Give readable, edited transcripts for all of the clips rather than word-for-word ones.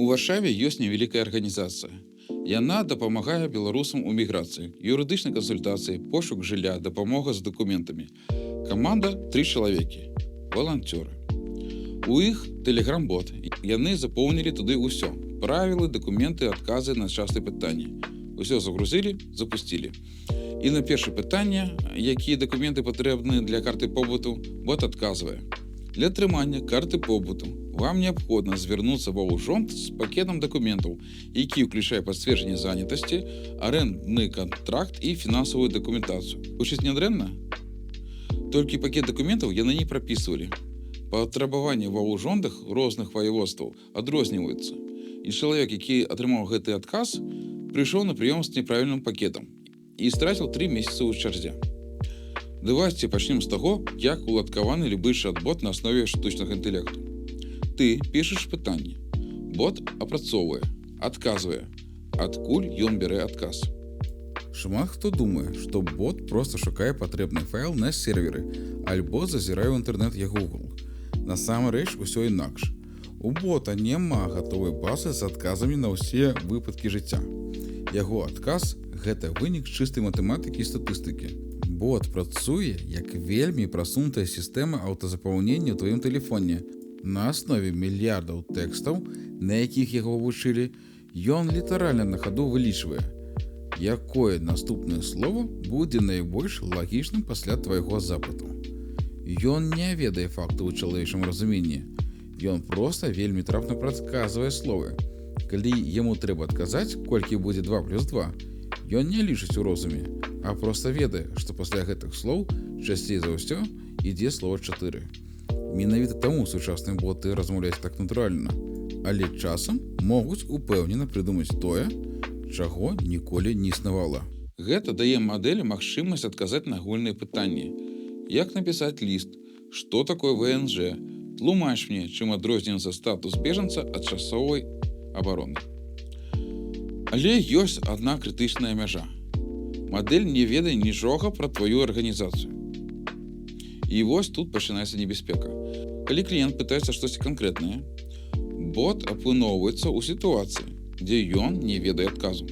У Варшаве ёсць невялікая арганізацыя. Яна дапамагае беларусам у міграцыі, юрыдычнай кансультацыі, пошук жылля, дапамога з дакументамі. Каманда 3 чалавекі, валанцёры. У іх тэлеграм-бот. Яны запоўнілі туды ўсё. Правілы, дакументы, адказы на частыя пытанні. Усё загрузілі, запусцілі. І на першае пытанне, якія дакументы патрэбны для карты побыту, бот адказвае. Для атрымання карты побыту вам неабходна звярнуцца ва ўжонт з пакетам дакументаў, які ўключае пацверджанне занятасці, арэндны кантракт і фінансавую дакументацыю. Гучыць нядрэнна? Толькі пакет дакументаў яны не прапісвалі. Патрабаванні ва ўжондах розных ваяводстваў адрозніваюцца. І чалавек, які атрымаў гэты адказ, прыйшоў на прыём з неправільным пакетам і страціў 3 месяцы ў чарзе. Давайце пачнем з таго, як уладкаваны любы чат-бот на аснове штучнага інтэлекту. Ты пішаш пытанне. Бот апрацоўвае, адказвае, адкуль ён бярэ адказ. Шмат хто думае, што бот проста шукае патрэбны файл на серверы альбо зазірае ў інтэрнэт як Google. Насамрэч усё інакш. У бота няма гатовай базы з адказамі на ўсе выпадкі жыцця. Яго адказ – гэта вынік чыстай матэматыкі і статыстыкі. Бот працуе як вельмі прасунутая сістэма аўтазапаўнення ў тваім тэлефоне. На аснове мільярдаў тэкстаў, на якіх яго вывучылі, ён літаральна на хаду вылічвае, якое наступнае слово будзе найбольш лагічным пасля твайго запыту. Ён не ведае фактаў у чалавечым разуменні. Ён проста вельмі трапна прадказвае словы. Калі яму трэба адказаць, колькі будзе 2 плюс 2, ён не лічыць у розуме, а проста ведае, што пасля гэтых слоў часцей за ўсё ідзе слова 4. Менавіта таму сучасныя боты размаўляюць так натуральна, але часам могуць упэўнена прыдумаць тое, чаго ніколі не існавала. Гэта дае мадэлі магчымасць адказаць на агульныя пытанні. Як напісаць ліст? Што такое ВНЖ? Тлумач мне, чым адрозніваецца статус бежанца ад часовай абароны. Але ёсць адна крытычная мяжа. Мадэль не ведае нічога пра тваю арганізацыю. І вось тут пачынаецца небяспека. Калі кліент пытаецца штосьці канкрэтнае, бот апыноўваецца ў сітуацыі, дзе ён не ведае адказу.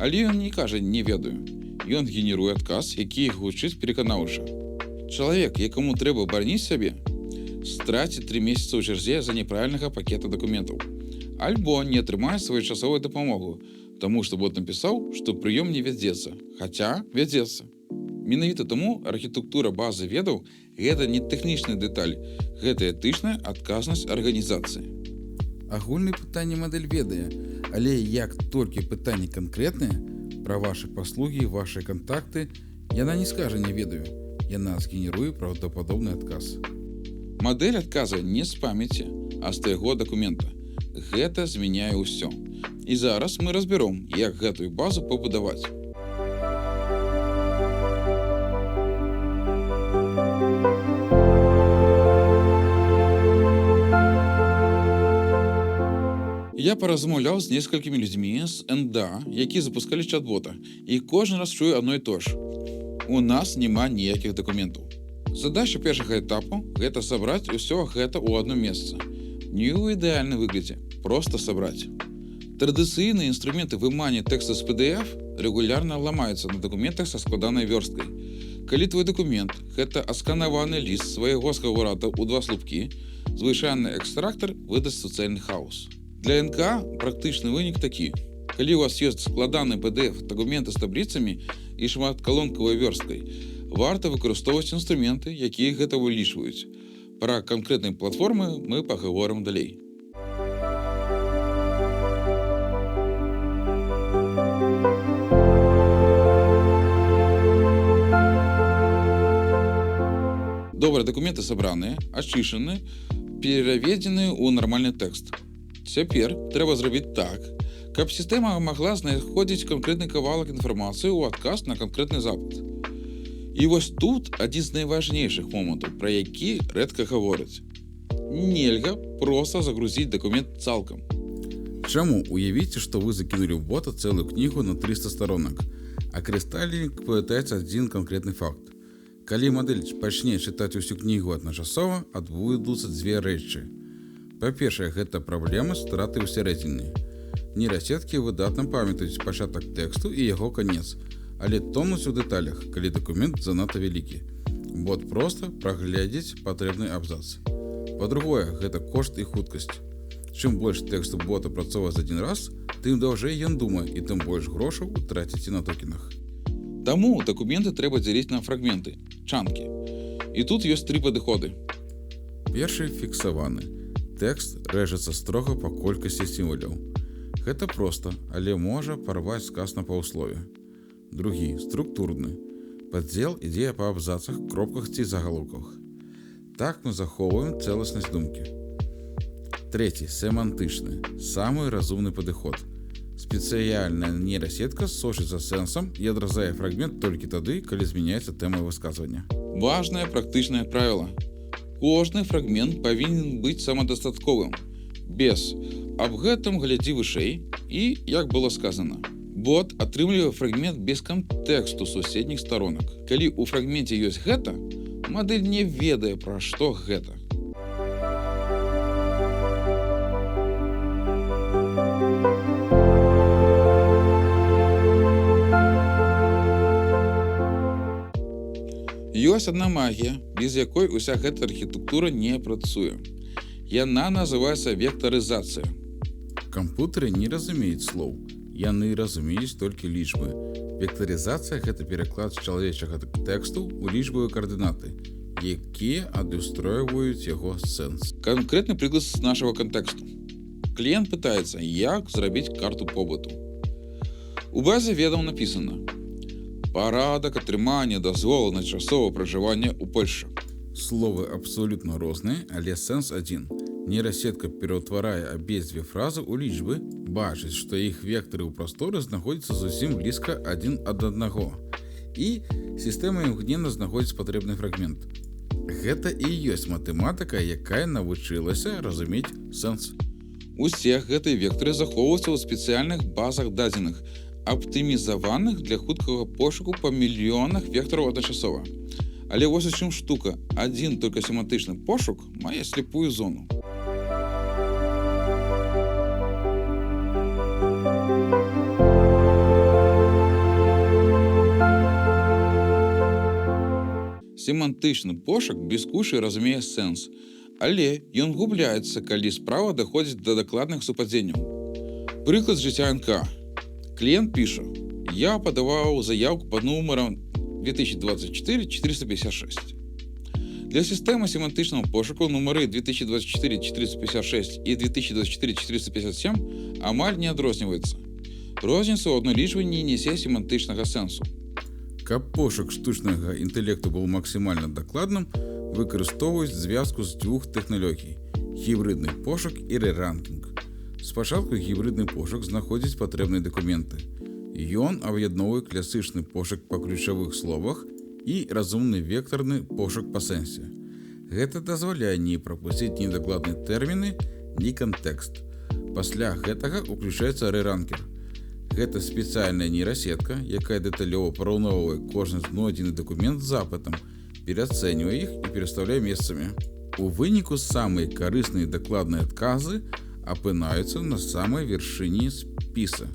Але ён не кажа «не ведаю». Ён генеруе адказ, які гучыць пераканаўча. Чалавек, якому трэба барніць сябе, страціць 3 месяцы ў чарзе за няправільнага пакета дакументаў. Альбо не атрымае своечасовую дапамогу, таму што бот напісаў, што прыём не вядзецца, хаця вядзецца. Менавіта таму архітэктура базы ведаў – гэта не тэхнічная дэталь, гэта этычная адказнасць арганізацыі. Агульнае пытанне мадэль ведае, але як толькі пытанне канкрэтнае пра вашы паслугі, вашы кантакты, яна не скажа «не ведаю», яна згенеруе праўдападобны адказ. Мадэль адказвае не з памяці, а з твайго дакумента. Гэта змяняе ўсё. І зараз мы разбяром, як гэтую базу пабудаваць. Я паразмаўляў з некалькімі людзьмі з НДА, які запускалі чат-бота, і кожны раз чую адно і то ж. У нас няма ніякіх дакументаў. Задача першага этапу – гэта сабраць усё гэта ў одно месца. Не ў ідэальным выглядзе, проста сабраць. Традыцыйныя інструменты вымання тэкста з PDF рэгулярна ламаюцца на дакументах са складанай вёрсткай. Калі твой дакумент – гэта асканаваны ліст свайго скаўрата ў 2 слупкі, звычайны экстрактар выдасць суцэльны хаос. Для НК практычны вынік такі. Калі у вас ёсць складаны PDF дакументы з табліцамі і шматкалонкавай вёрсткай, варта выкарыстоўваць інструменты, якія гэта вылічваюць. Пра канкрэтныя платформы мы пагаворым далей. Добра, дакументы сабраныя, ачышаны, пераведзены ў нармальны тэкст. Цяпер трэба зрабіць так, каб сістэма магла знаходзіць канкрэтны кавалак інфармацыі ў адказ на канкрэтны запыт. І вось тут адзін з найважнейшых момантаў, пра які рэдка гавораць. Нельга проста загрузіць дакумент цалкам. Чаму? Уявіце, што вы закінулі ў бота цэлую кнігу на 300 сторонак, а карыстальнік пытаецца адзін канкрэтны факт. Калі мадэль пачне чытаць усю кнігу адначасова, адбудуцца 2 рэчы. Па-першае, гэта праблема страты ў сярэдзіне. Нейрасеткі выдатна памятаюць пачатак тэксту і яго канец, але тонуць у дэталях, калі дакумент занадта вялікі. Бот проста прагледзіць патрэбны абзац. Па-другое, гэта кошт і хуткасць. Чым больш тэксту бота працоўвае за адзін раз, тым даўжэй ён думае і тым больш грошаў траціце на токенах. Таму дакументы трэба дзяліць на фрагменты, чанкі. І тут ёсць 3 падыходы. Першы фіксаваны. Тэкст рэжацца строга па колькасці сімваляў. Гэта проста, але можа парваць сказ на паўслове. Другі структурны. Падзел ідзе па абзацах, кропках ці загалоўках. Так мы захоўваем цэласнасць думкі. Трэці семантычны, самы разумны падыход. Спецыяльная нейрасетка сочыць за сэнсам і адразае фрагмент толькі тады, калі змяняецца тэма высказвання. Важнае практычнае правіла. Кожны фрагмент павінен быць самадастатковым. Без «аб гэтым глядзі вышэй» і «як было сказана». Бот атрымлівае фрагмент без кантэксту суседніх сторонак. Калі ў фрагменце ёсць гэта, мадэль не ведае, пра што гэта. Ёсць адна магія, без якой уся гэта архітэктура не працуе. Яна называецца вектарызацыя. Кампутары не разумеюць слоў. Яны разумеюць толькі лічбы. Вектарызацыя – гэта пераклад з чалавечага тэксту ў лічбавыя каардынаты, якія адлюстроўваюць яго сэнс. Канкрэтны прыклад з нашага кантэксту. Кліент пытаецца, як зрабіць карту побыту. У базе ведаў напісана «Парадак атрымання дазволу на часовае пражыванне ў Польшчы». Словы абсолютна розныя, але сэнс адзін. Нейрасетка пераўтварае абедзве фразы ў лічбы, бачыць, што іх вектары ў прасторы знаходзяцца зусім блізка адзін ад аднаго. І сістэма імгненна знаходзіць патрэбны фрагмент. Гэта і ёсць матэматыка, якая навучылася разумець сэнс. Усе гэтыя вектары захоўваюцца ў спецыяльных базах дадзеных, аптымізаваных для хуткага пошуку па мільёнах вектараў адначасова. Але вось у чым штука. Адзін толькі семантычны пошук мае слепую зону. Семантычны пошук бліскуча разумее сэнс, але ён губляецца, калі справа даходзіць да дакладных супадзенняў. Прыклад з жыцця НК. Кліент піша: «Я падаваў заяўку пад нумарам 2024-456. Для сістэмы семантычнага пошуку нумары 2024-456 і 2024-457 амаль не адрозніваюцца. Розніца ў адной лічбе не нясе семантычнага сэнсу. Каб пошук штучнага інтэлекту быў максімальна дакладным, выкарыстоўваюць звязку з 2 тэхналогій – гібридны пошук і рэранкінг. Спачатку гібридны пошук знаходзіць патрэбныя дакументы. Ён аб'ядноўвае класычны пошук па ключавых словах і разумны вектарны пошук па сэнсе. Гэта дазваляе не прапусціць ні дакладныя тэрміны, ні кантэкст. Пасля гэтага ўключаецца рэранкер. Гэта спецыяльная нейрасетка, якая дэталёва параўноўвае кожны знойдзены дакумент з запытам, пераацэньвае іх і перастаўляе месцамі. У выніку самыя карысныя дакладныя адказы апынаюцца на самай вяршыні спіса.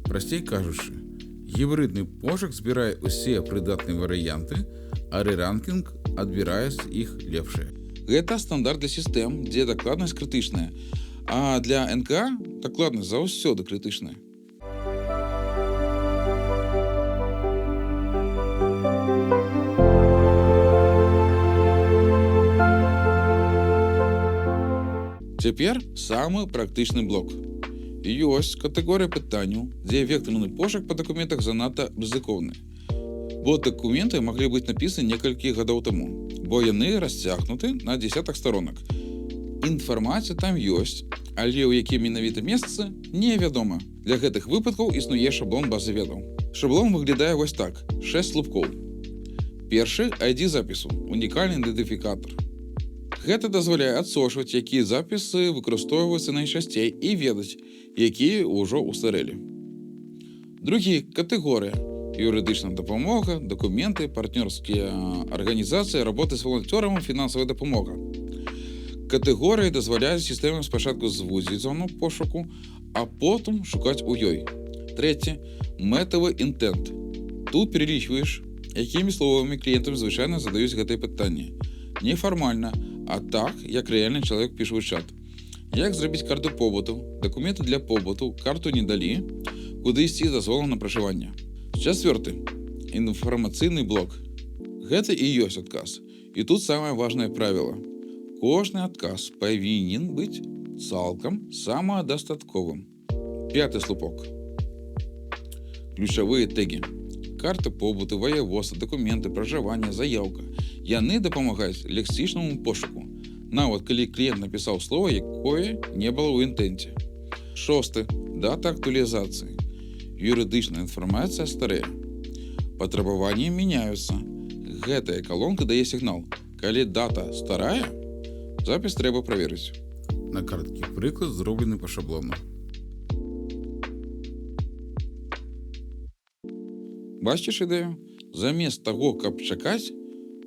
Прасцей кажучы, гібридны пошук збірае ўсе прыдатныя варыянты, а рэранкінг адбірае з іх лепшыя. Гэта стандарт для сістэм, дзе дакладнасць крытычная, а для НК дакладнасць заўсёды крытычная. Цяпер самы практычны блок. Ёсць катэгорыя пытанняў, дзе вектарны пошук па дакументах занадта рызыкоўны. Бо дакументы маглі быць напісаны некалькі гадоў таму, бо яны расцягнуты на дзесятак сторонак. Інфармацыя там ёсць, але ў якім менавіта месцы невядома. Для гэтых выпадкаў існуе шаблон базы ведаў. Шаблон выглядае вось так: 6 слупкоў. Першы – ID запісу, унікальны ідэнтыфікатар. Гэта дазваляе адсочваць, якія запісы выкарыстоўваюцца найчасцей і ведаць, якія ўжо устарэлі. Другі – катэгорыя. Юрыдычная дапамога, дакументы, партнёрскія арганізацыі, работы з валанцёрам, фінансавая дапамога. Катэгорыі дазваляюць сістэмам спачатку звузіць зону пошуку, а потым шукаць у ёй. Трэцяе. Мэтавы інтэнт. Тут пералічваеш, якімі словамі кліентам звычайна задаюць гэтае пытанне. Не фармальна, а так, як рэальны чалавек піша ў чат. Як зрабіць карту побыту, дакументы для побыту, карту не далі, куды ісці дазволу на пражыванне. Чацвёрты. Інфармацыйны блок. Гэта і ёсць адказ. І тут самае важнае правіла. Кожны адказ павінен быць цалкам самадастатковым. Пяты слупок. Ключавыя тэгі. Карта побыту, ваяводства, дакументы, пражывання, заяўка. Яны дапамагаюць лексічнаму пошуку. Нават калі кліент напісаў слова, якое не было ў інтэнце. Шосты. Дата актуалізацыі. Юрыдычная інфармацыя старэе. Патрабаванні мяняюцца. Гэтая калонка дае сігнал. Калі дата старая, запіс трэба праверыць. На карткі прыклад зроблены па шаблону. Бачыш ідэю? Замест таго, каб чакаць,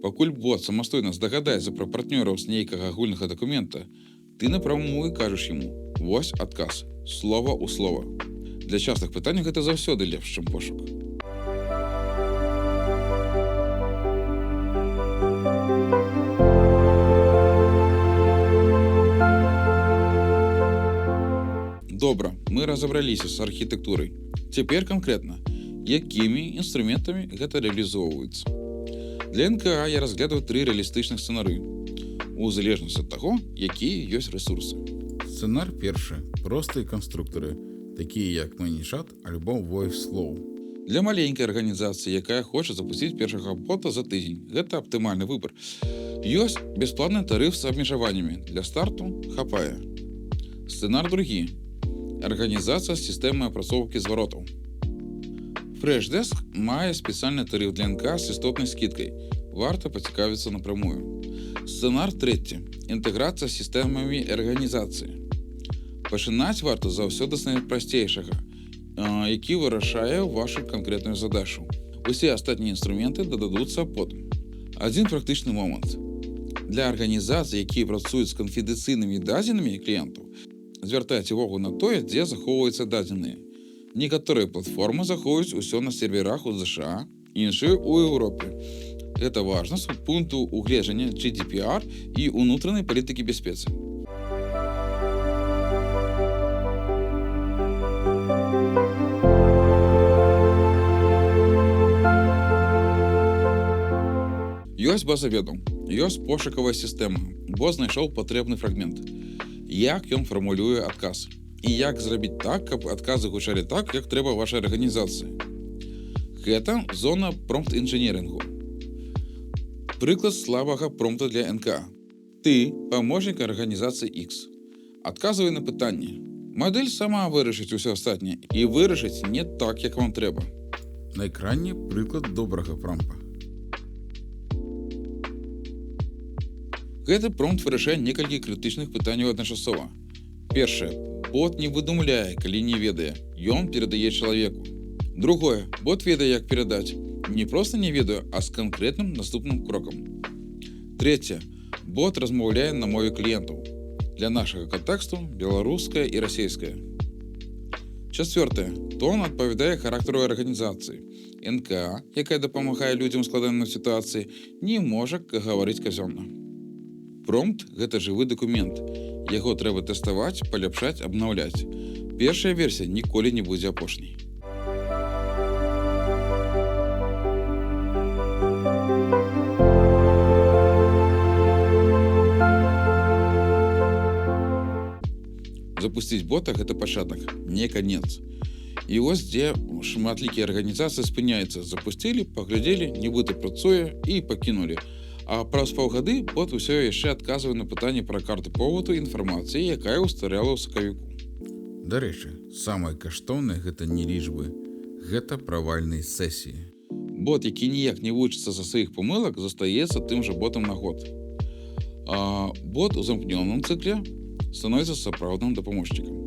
пакуль бот самастойна здагадаецца пра партнёраў з нейкага агульнага дакумента, ты напрамую кажаш яму: вось адказ, слова ў слова. Для частых пытанняў гэта заўсёды лепш, чым пошук. Добра, мы разабраліся з архітэктурай. Цяпер канкрэтна, якімі інструментамі гэта рэалізоўваецца. Для НКА я разглядаю 3 рэалістычных сцэнары, у залежнасці ад таго, якія ёсць рэсурсы. Сцэнар першы. Простыя канструктары, такія як ManyChat альбо VoiceFlow. Для маленькай арганізацыі, якая хоча запусціць першага бота за тыдзень, гэта аптымальны выбар. Ёсць бясплатны тарыф з абмежаваннямі, для старту хапае. Сцэнар другі. Арганізацыя з сістэмай апрацоўкі зваротаў. Freshdesk мае спецыяльны тарыф для НК з істотнай скідкай. Варта пацікавіцца напрамую. Сцэнар трэці. Інтэграцыя з сістэмамі арганізацыі. Пачынаць варта заўсёды з найпрасцейшага, які вырашае вашу канкрэтную задачу. Усе астатнія інструменты дададуцца потым. Адзін практычны момант. Для арганізацый, якія працуюць з канфідэнцыйнымі дадзенымі кліентаў, звяртайце увагу на тое, дзе захоўваюцца дадзеныя. Некаторыя платформы захоўваюць усё на серверах у ЗША, іншыя ў Еўропе. Гэта важна з пункту угледжання GDPR і ўнутранай палітыкі бяспецы. Ёсць база ведаў, ёсць пошукавая сістэма, бот знайшоў патрэбны фрагмент. Як ён фармулюе адказ? І як зрабіць так, каб адказы гучалі так, як трэба вашай арганізацыі? Гэта зона промпт-інжынерынгу. Прыклад слабага промпта для НК. Ты памочнік арганізацыі X. Адказвай на пытанне. Мадэль сама вырашыць усё астатняе і вырашыць не так, як вам трэба. На экране прыклад добрага промпта. Гэты промпт вырашае некалькі крытычных пытанняў адначасова. Першае. Бот не выдумляе, калі не ведае. Ён перадае чалавеку. Другое. Бот ведае, як перадаць. Не проста не ведаю, а з канкрэтным наступным крокам. Трэцяе. Бот размаўляе на мове кліентаў. Для нашага кантэксту беларуская і расейская. Чацвёртае. Тон адпавядае характару арганізацыі. НК, якая дапамагае людзям у складанай сітуацыі, не можа гаварыць казённа. Промпт – гэта жывы дакумент. Яго трэба тэставаць, паляпшаць, абнаўляць. Першая версія ніколі не будзе апошняй. Запусціць бота – гэта пачатак, не канец. І вось дзе шматлікія арганізацыі спыняюцца. Запусцілі, паглядзелі, нібыта працуе і пакінулі. А праз паўгады бот усё яшчэ адказвае на пытанне пра карты побыту інфармацыі, якая ўстарэла ў сакавіку. Дарэчы, самае каштоўнае гэта не лічбы, гэта правальныя сесіі. Бот, які ніяк не вучыцца за сваіх памылак, застаецца тым жа ботам на год. А бот у замкнёным цыкле становіцца сапраўдным дапаможнікам.